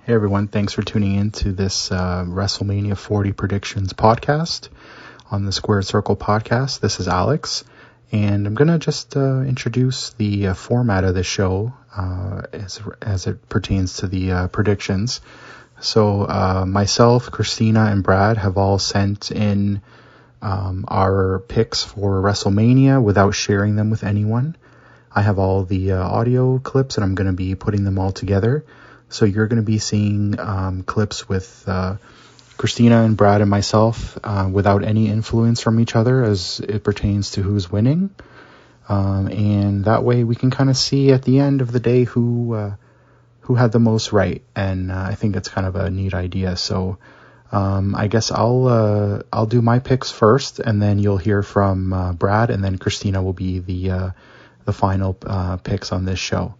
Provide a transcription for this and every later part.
Hey everyone, thanks for tuning in to this WrestleMania 40 predictions podcast on the Square Circle podcast. This is Alex, and I'm going to just introduce the format of the show as it pertains to the predictions. So myself, Christina, and Brad have all sent in our picks for WrestleMania without sharing them with anyone. I have all the audio clips, and I'm going to be putting them all together. So you're going to be seeing clips with Christina and Brad and myself without any influence from each other as it pertains to who's winning. And that way we can kind of see at the end of the day who had the most right. And I think it's kind of a neat idea. So I guess I'll do my picks first, and then you'll hear from Brad, and then Christina will be the final picks on this show.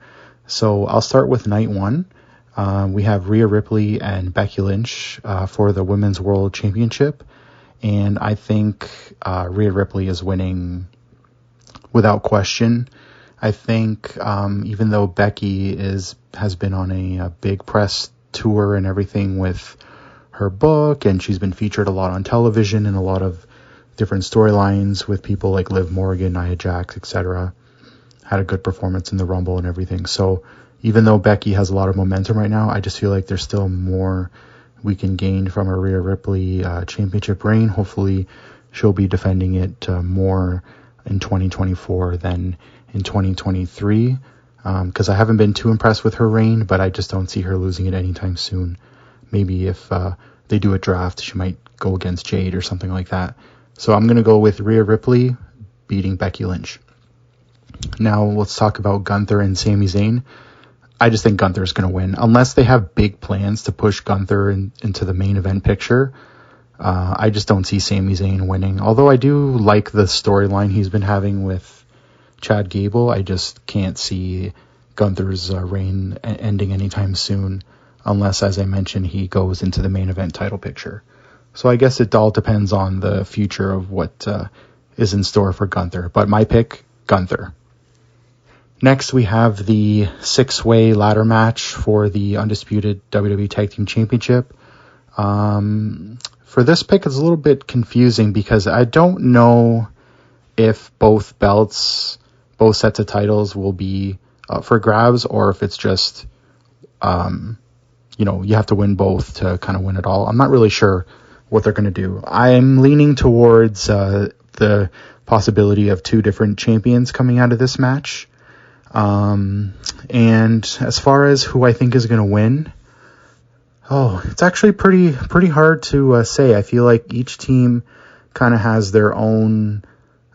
So I'll start with night one. We have Rhea Ripley and Becky Lynch for the Women's World Championship, and I think Rhea Ripley is winning without question. I think even though Becky has been on a big press tour and everything with her book, and she's been featured a lot on television and a lot of different storylines with people like Liv Morgan, Nia Jax, etc., had a good performance in the Rumble and everything. So even though Becky has a lot of momentum right now, I just feel like there's still more we can gain from a Rhea Ripley championship reign. Hopefully she'll be defending it more in 2024 than in 2023, because I haven't been too impressed with her reign, but I just don't see her losing it anytime soon. Maybe if they do a draft, she might go against Jade or something like that. So I'm going to go with Rhea Ripley beating Becky Lynch. Now let's talk about Gunther and Sami Zayn. I just think Gunther's going to win. Unless they have big plans to push Gunther into the main event picture, I just don't see Sami Zayn winning. Although I do like the storyline he's been having with Chad Gable, I just can't see Gunther's reign ending anytime soon, unless, as I mentioned, he goes into the main event title picture. So I guess it all depends on the future of what is in store for Gunther. But my pick, Gunther. Next, we have the 6-way ladder match for the undisputed WWE Tag Team Championship. For this pick, it's a little bit confusing because I don't know if both sets of titles will be up for grabs, or if it's just, you have to win both to kind of win it all. I'm not really sure what they're going to do. I'm leaning towards the possibility of two different champions coming out of this match. And as far as who I think is going to win, it's actually pretty hard to say. I feel like each team kind of has their own,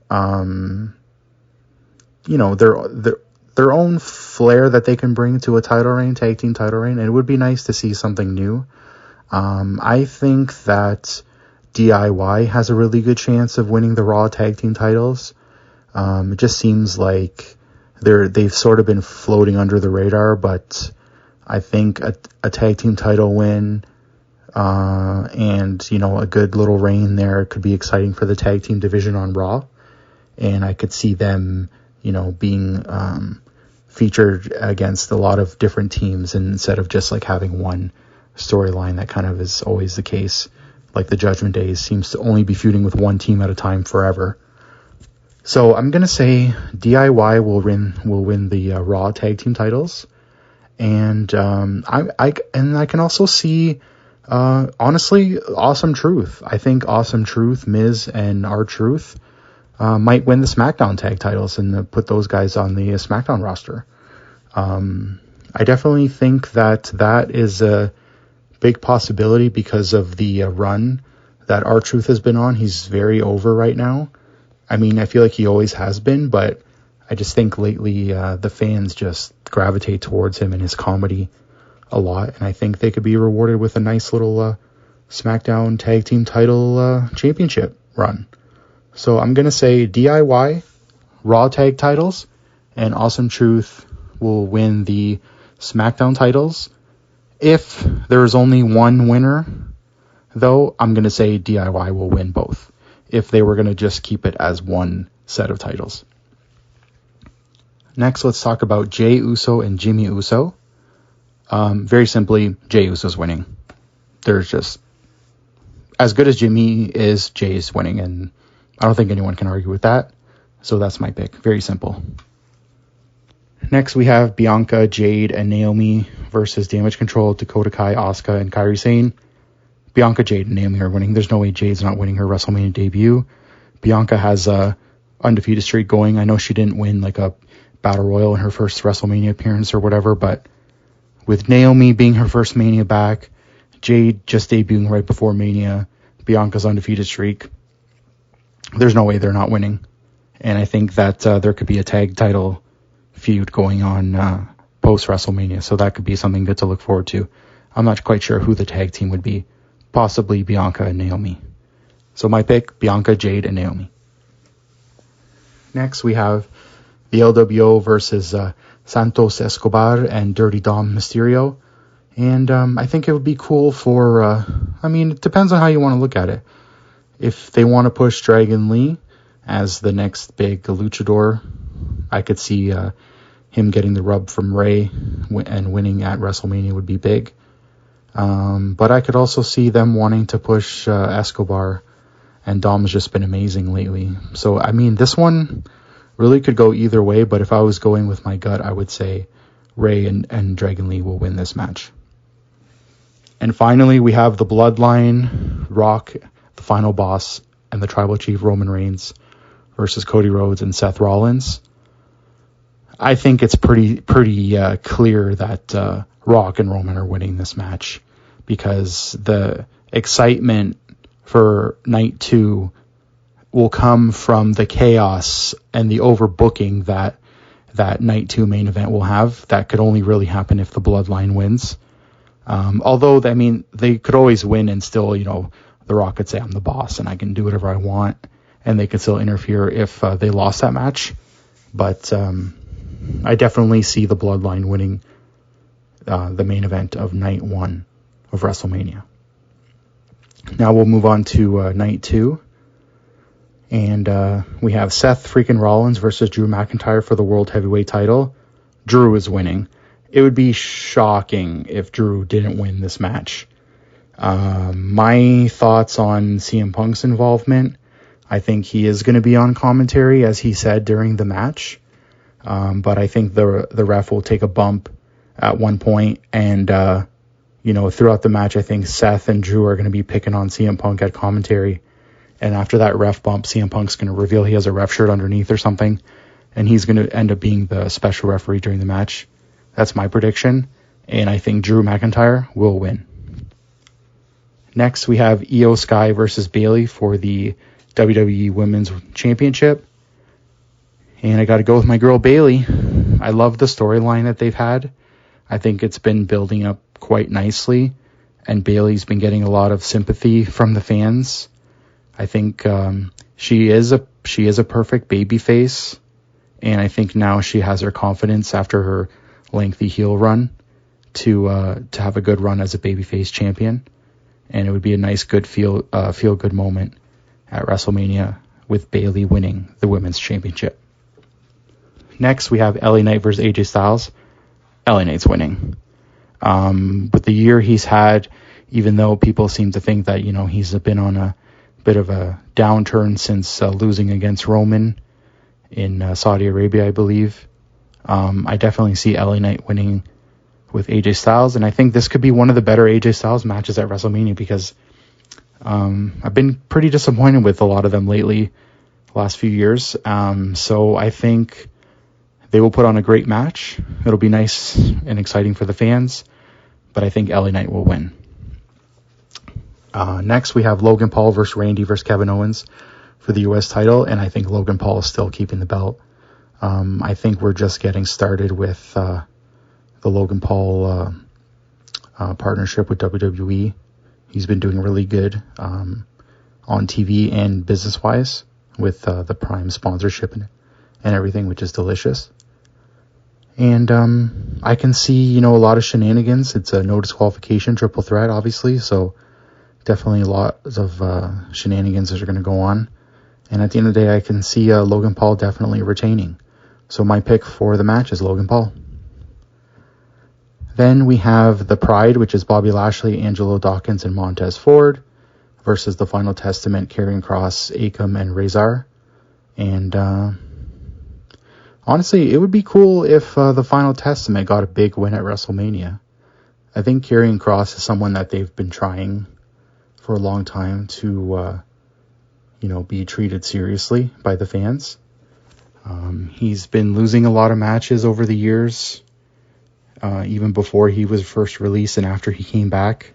their own flair that they can bring to a tag team title reign. And it would be nice to see something new. I think that DIY has a really good chance of winning the Raw tag team titles. It just seems like they've sort of been floating under the radar, but I think a tag team title win and a good little reign there could be exciting for the tag team division on Raw, and I could see them being featured against a lot of different teams instead of just like having one storyline that kind of is always the case. Like the Judgment Day seems to only be feuding with one team at a time forever. So I'm going to say DIY will win the Raw tag team titles. And I can also see, honestly, Awesome Truth. I think Awesome Truth, Miz and R-Truth, might win the SmackDown tag titles and put those guys on the SmackDown roster. I definitely think that is a big possibility because of the run that R-Truth has been on. He's very over right now. I mean, I feel like he always has been, but I just think lately the fans just gravitate towards him and his comedy a lot, and I think they could be rewarded with a nice little SmackDown Tag Team title championship run. So I'm going to say DIY, Raw tag titles, and Awesome Truth will win the SmackDown titles. If there is only one winner, though, I'm going to say DIY will win both, if they were going to just keep it as one set of titles. Next, let's talk about Jey Uso and Jimmy Uso. Very simply, Jey Uso's winning. There's just, as good as Jimmy is, Jey's winning, and I don't think anyone can argue with that. So that's my pick. Very simple. Next, we have Bianca, Jade, and Naomi versus Damage Control, Dakota Kai, Asuka, and Kairi Sane. Bianca, Jade, and Naomi are winning. There's no way Jade's not winning her WrestleMania debut. Bianca has a undefeated streak going. I know she didn't win like a Battle Royal in her first WrestleMania appearance or whatever, but with Naomi being her first Mania back, Jade just debuting right before Mania, Bianca's undefeated streak, there's no way they're not winning. And I think that there could be a tag title feud going on post WrestleMania, so that could be something good to look forward to. I'm not quite sure who the tag team would be. Possibly Bianca and Naomi. So my pick, Bianca, Jade, and Naomi. Next, we have the LWO versus Santos Escobar and Dirty Dom Mysterio. And I think it would be cool for, it depends on how you want to look at it. If they want to push Dragon Lee as the next big luchador, I could see him getting the rub from Rey and winning at WrestleMania would be big. But I could also see them wanting to push Escobar, and Dom's just been amazing lately. So, this one really could go either way, but if I was going with my gut, I would say Rey and Dragon Lee will win this match. And finally, we have the Bloodline, Rock, the Final Boss, and the Tribal Chief Roman Reigns versus Cody Rhodes and Seth Rollins. I think it's pretty clear that Rock and Roman are winning this match, because the excitement for night 2 will come from the chaos and the overbooking that night 2 main event will have. That could only really happen if the Bloodline wins. Although, they could always win and still, The Rock could say, I'm the boss and I can do whatever I want, and they could still interfere if they lost that match. But I definitely see the Bloodline winning the main event of night 1 of WrestleMania. Now we'll move on to night 2. And we have Seth freaking Rollins versus Drew McIntyre for the World Heavyweight title. Drew is winning. It would be shocking if Drew didn't win this match. My thoughts on CM Punk's involvement, I think he is going to be on commentary, as he said during the match. But I think the ref will take a bump at one point, and throughout the match, I think Seth and Drew are going to be picking on CM Punk at commentary. And after that ref bump, CM Punk's going to reveal he has a ref shirt underneath or something, and he's going to end up being the special referee during the match. That's my prediction, and I think Drew McIntyre will win. Next, we have Io Sky versus Bayley for the WWE Women's Championship. And I got to go with my girl Bayley. I love the storyline that they've had. I think it's been building up quite nicely, and Bayley's been getting a lot of sympathy from the fans. I think she is a perfect babyface, and I think now she has her confidence after her lengthy heel run to have a good run as a babyface champion, and it would be a nice good feel good moment at WrestleMania with Bayley winning the Women's Championship. Next, we have LA Knight versus AJ Styles. LA Knight's winning. With the year he's had, even though people seem to think that, he's been on a bit of a downturn since losing against Roman in Saudi Arabia, I believe. I definitely see LA Knight winning with AJ Styles, and I think this could be one of the better AJ Styles matches at WrestleMania, because I've been pretty disappointed with a lot of them lately, the last few years. So I think they will put on a great match. It'll be nice and exciting for the fans, but I think LA Knight will win. Next, we have Logan Paul versus Randy versus Kevin Owens for the U.S. title, and I think Logan Paul is still keeping the belt. I think we're just getting started with the Logan Paul partnership with WWE. He's been doing really good on TV and business-wise with the Prime sponsorship and everything, which is delicious. And I can see, a lot of shenanigans. It's a no disqualification, triple threat, obviously, so definitely a lot of shenanigans that are going to go on. And at the end of the day, I can see Logan Paul definitely retaining. So my pick for the match is Logan Paul. Then we have the Pride, which is Bobby Lashley, Angelo Dawkins, and Montez Ford, versus the Final Testament, Karrion Kross, Akam, and Razor. And honestly, it would be cool if the Final Testament got a big win at WrestleMania. I think Karrion Kross is someone that they've been trying for a long time to, be treated seriously by the fans. He's been losing a lot of matches over the years, even before he was first released and after he came back.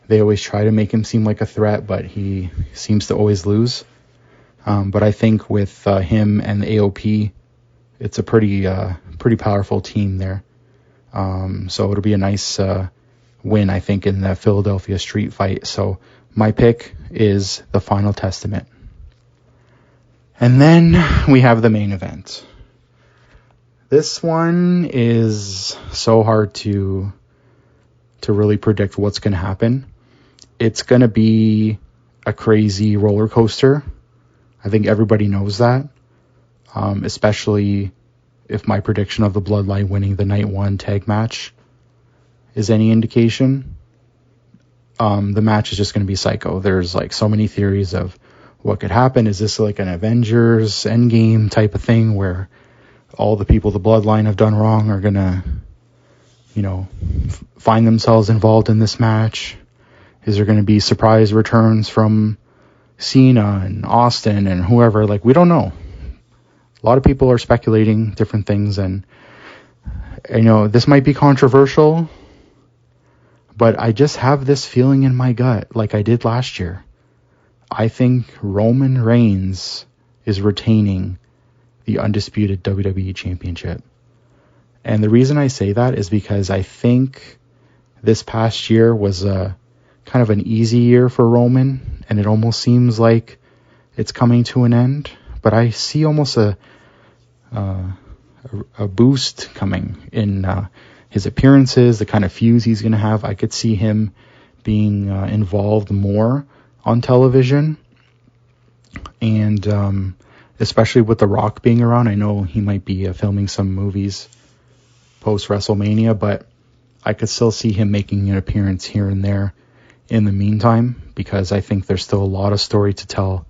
They always try to make him seem like a threat, but he seems to always lose. But I think with him and the AOP, it's a pretty powerful team there. So it'll be a nice win, I think, in the Philadelphia street fight. So my pick is the Final Testament. And then we have the main event. This one is so hard to really predict what's going to happen. It's going to be a crazy roller coaster. I think everybody knows that, especially if my prediction of the Bloodline winning the Night 1 tag match is any indication. The match is just going to be psycho. There's like so many theories of what could happen. Is this like an Avengers Endgame type of thing where all the people the Bloodline have done wrong are going to, find themselves involved in this match? Is there going to be surprise returns from Cena and Austin and whoever? Like, we don't know. A lot of people are speculating different things, and this might be controversial, but I just have this feeling in my gut, like I did last year. I think Roman Reigns is retaining the undisputed WWE Championship. And the reason I say that is because I think this past year was a kind of an easy year for Roman, and it almost seems like it's coming to an end. But I see almost a boost coming in his appearances, the kind of feuds he's going to have. I could see him being involved more on television, and especially with The Rock being around. I know he might be filming some movies post WrestleMania, but I could still see him making an appearance here and there in the meantime, because I think there's still a lot of story to tell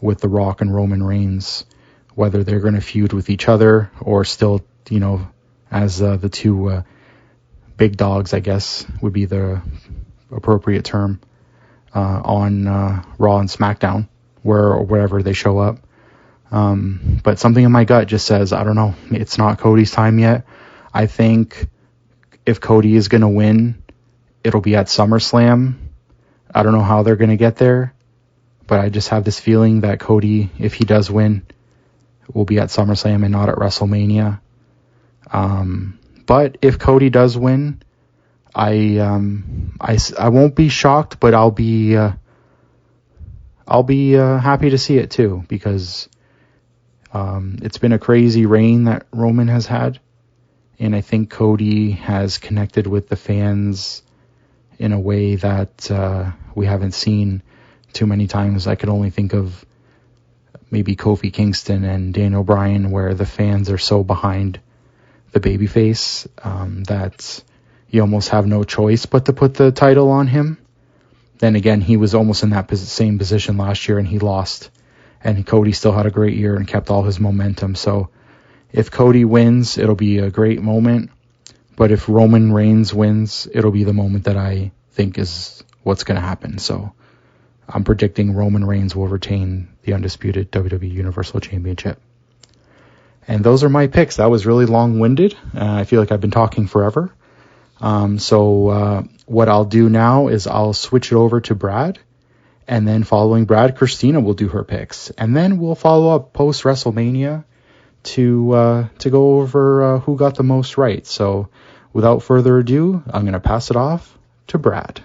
with The Rock and Roman Reigns, whether they're going to feud with each other or still, as the two big dogs, I guess would be the appropriate term, on Raw and SmackDown, or wherever they show up. But something in my gut just says, I don't know, it's not Cody's time yet. I think if Cody is going to win, it'll be at SummerSlam. I don't know how they're going to get there, but I just have this feeling that Cody, if he does win, will be at SummerSlam and not at WrestleMania. But if Cody does win, I won't be shocked, but I'll be happy to see it too, because it's been a crazy reign that Roman has had, and I think Cody has connected with the fans in a way that we haven't seen too many times. I could only think of maybe Kofi Kingston and Daniel Bryan, where the fans are so behind the babyface that you almost have no choice but to put the title on him. Then again, he was almost in that same position last year and he lost. And Cody still had a great year and kept all his momentum. So if Cody wins, it'll be a great moment. But if Roman Reigns wins, it'll be the moment that I think is what's going to happen. So I'm predicting Roman Reigns will retain the undisputed WWE Universal Championship. And those are my picks. That was really long-winded. I feel like I've been talking forever. So what I'll do now is I'll switch it over to Brad. And then following Brad, Christina will do her picks. And then we'll follow up post-WrestleMania to go over who got the most right. So without further ado, I'm going to pass it off to Brad.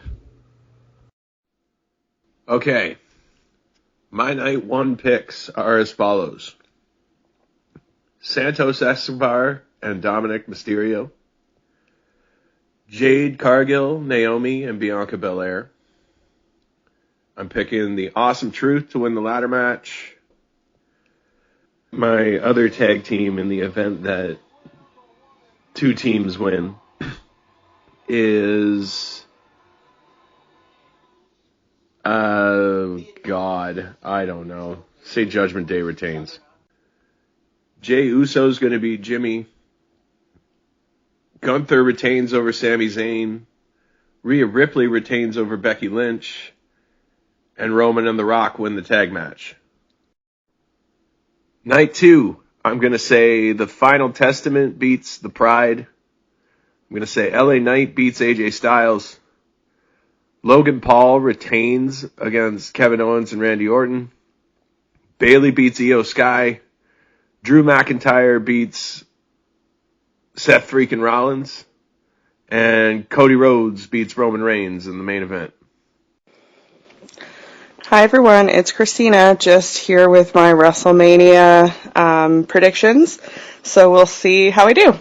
Okay. My night one picks are as follows. Santos Escobar and Dominic Mysterio. Jade Cargill, Naomi, and Bianca Belair. I'm picking the Awesome Truth to win the ladder match. My other tag team in the event that two teams win is... God, I don't know. Say Judgment Day retains. Jey Uso's going to beat Jimmy. Gunther retains over Sami Zayn. Rhea Ripley retains over Becky Lynch. And Roman and The Rock win the tag match. Night 2, I'm going to say the Final Testament beats the Pride. I'm going to say LA Knight beats AJ Styles. Logan Paul retains against Kevin Owens and Randy Orton. Bayley beats Io Sky. Drew McIntyre beats Seth freaking Rollins. And Cody Rhodes beats Roman Reigns in the main event. Hi everyone, it's Christina, just here with my WrestleMania predictions. So we'll see how I do.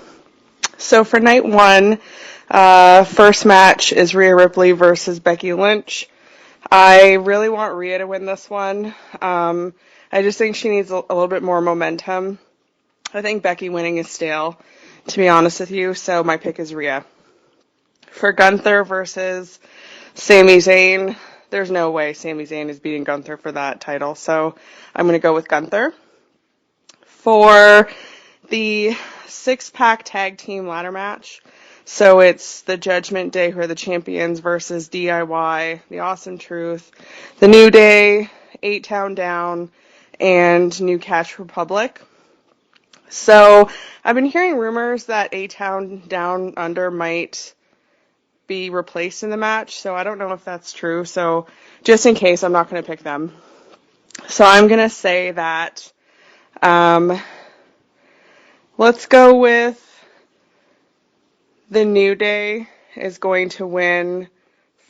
So for night 1, first match is Rhea Ripley versus Becky Lynch. I really want Rhea to win this one. I just think she needs a little bit more momentum. I think Becky winning is stale, to be honest with you, so my pick is Rhea. For Gunther versus Sami Zayn, there's no way Sami Zayn is beating Gunther for that title, so I'm going to go with Gunther. For the 6-pack tag team ladder match, so it's the Judgment Day, who are the champions, versus DIY, the Awesome Truth, the New Day, 8-Town Down, and New Catch Republic. So I've been hearing rumors that 8-Town Down Under might be replaced in the match, so I don't know if that's true. So just in case, I'm not going to pick them. So I'm going to say that let's go with the New Day is going to win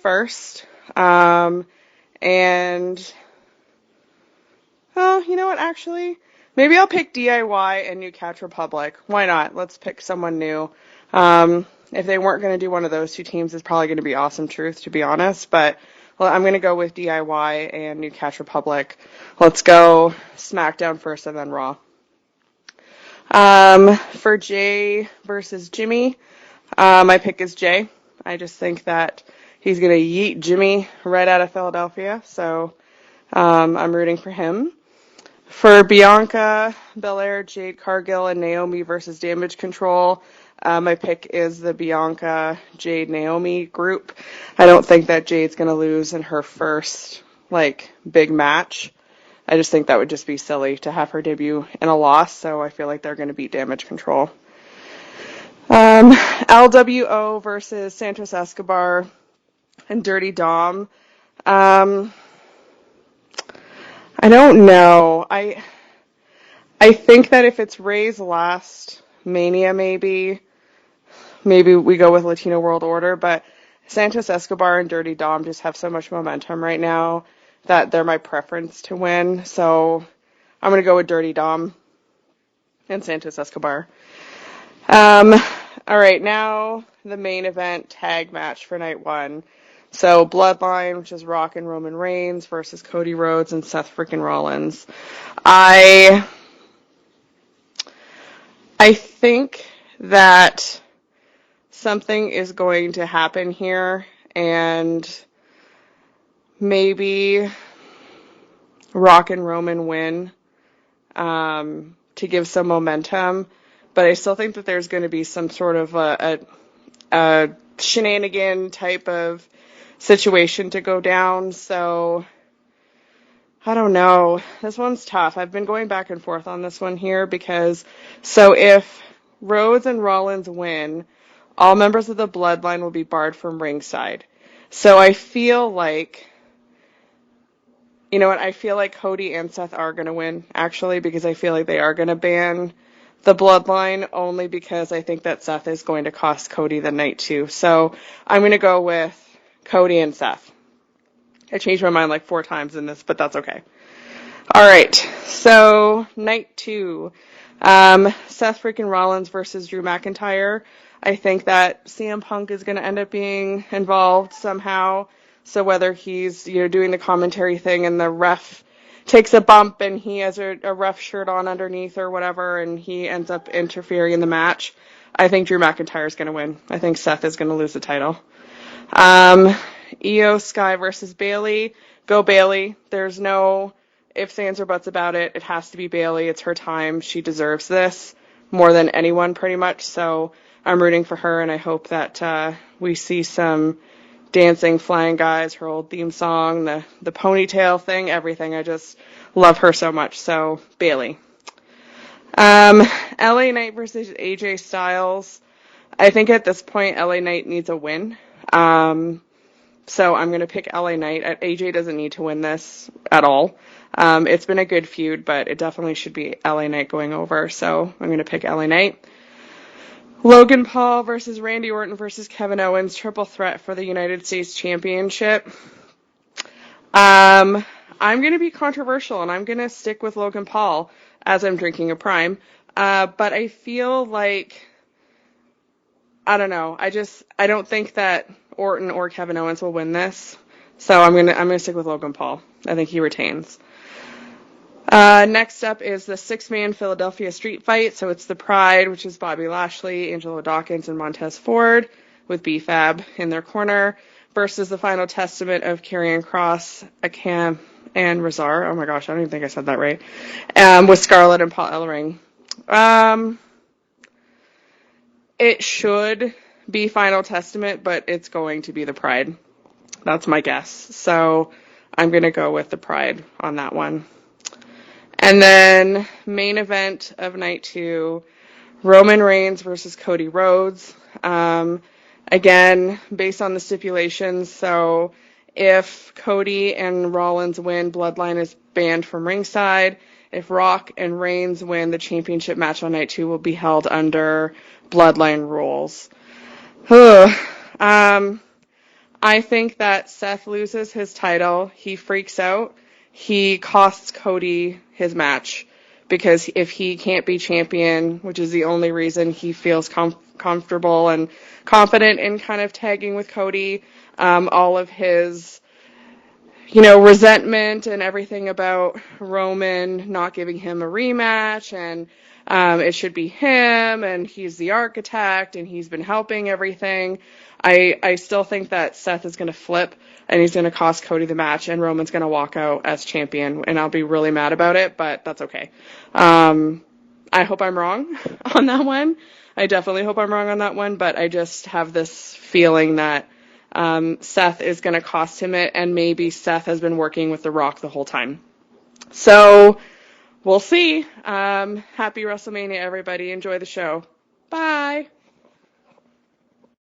first. And, oh, you know what, actually, maybe I'll pick DIY and New Catch Republic. Why not? Let's pick someone new. If they weren't going to do one of those two teams, it's probably going to be Awesome Truth, to be honest. But well, I'm going to go with DIY and New Catch Republic. Let's go SmackDown first and then Raw. For Jay versus Jimmy, my pick is Jay. I just think that he's going to yeet Jimmy right out of Philadelphia. So I'm rooting for him. For Bianca Belair, Jade Cargill, and Naomi versus Damage Control, my pick is the Bianca, Jade, Naomi group. I don't think that Jade's going to lose in her first, big match. I just think that would just be silly to have her debut in a loss, so I feel like they're going to beat Damage Control. LWO versus Santos Escobar and Dirty Dom. I don't know. I think that if it's Ray's last Mania, maybe we go with Latino World Order, but Santos Escobar and Dirty Dom just have so much momentum right now that they're my preference to win. So I'm going to go with Dirty Dom and Santos Escobar. All right, now the main event tag match for night 1. So Bloodline, which is Rock and Roman Reigns versus Cody Rhodes and Seth freaking Rollins. I think that something is going to happen here, and maybe Rock and Roman win to give some momentum, but I still think that there's going to be some sort of a shenanigan type of situation to go down, so I don't know. This one's tough. I've been going back and forth on this one here because, so if Rhodes and Rollins win, all members of the Bloodline will be barred from ringside. So I feel like, you know what, I feel like Cody and Seth are going to win, actually, because I feel like they are going to ban the Bloodline, only because I think that Seth is going to cost Cody the night too. So I'm going to go with Cody and Seth. I changed my mind 4 times in this, but that's okay. All right, so night 2, Seth freaking Rollins versus Drew McIntyre. I think that CM Punk is going to end up being involved somehow. So whether he's doing the commentary thing and the ref takes a bump and he has a ref shirt on underneath or whatever, and he ends up interfering in the match, I think Drew McIntyre is going to win. I think Seth is going to lose the title. Io Sky versus Bayley. Go Bayley. There's no ifs, ands, or buts about it. It has to be Bayley. It's her time. She deserves this more than anyone, pretty much. So I'm rooting for her, and I hope that we see some dancing, flying guys, her old theme song, the ponytail thing, everything. I just love her so much. So Bayley. LA Knight versus AJ Styles. I think at this point, LA Knight needs a win. So I'm going to pick LA Knight. AJ doesn't need to win this at all. It's been a good feud, but it definitely should be LA Knight going over. So I'm going to pick LA Knight. Logan Paul versus Randy Orton versus Kevin Owens. Triple threat for the United States Championship. I'm going to be controversial, and I'm going to stick with Logan Paul as I'm drinking a Prime. But I feel like, I don't know. I don't think that Orton or Kevin Owens will win this. So I'm gonna stick with Logan Paul. I think he retains. Next up is the 6-man Philadelphia street fight. So it's the Pride, which is Bobby Lashley, Angelo Dawkins, and Montez Ford with B-Fab in their corner versus the Final Testament of Karrion Kross, Akam, and Razar. Oh my gosh, I don't even think I said that right. With Scarlett and Paul Ellering. It should be Final Testament, but it's going to be the Pride. That's my guess. So I'm going to go with the Pride on that one. And then main event of night 2, Roman Reigns versus Cody Rhodes. Again, based on the stipulations, so if Cody and Rollins win, Bloodline is banned from ringside. If Rock and Reigns win, the championship match on night 2 will be held under Bloodline rules. I think that Seth loses his title. He freaks out. He costs Cody his match because if he can't be champion, which is the only reason he feels comfortable and confident in kind of tagging with Cody, all of his, resentment and everything about Roman not giving him a rematch, and it should be him, and he's the architect, and he's been helping everything. I still think that Seth is going to flip, and he's going to cost Cody the match, and Roman's going to walk out as champion, and I'll be really mad about it, but that's okay. I hope I'm wrong on that one. I definitely hope I'm wrong on that one, but I just have this feeling that Seth is going to cost him it, and maybe Seth has been working with The Rock the whole time. So, we'll see. Happy WrestleMania, everybody. Enjoy the show. Bye.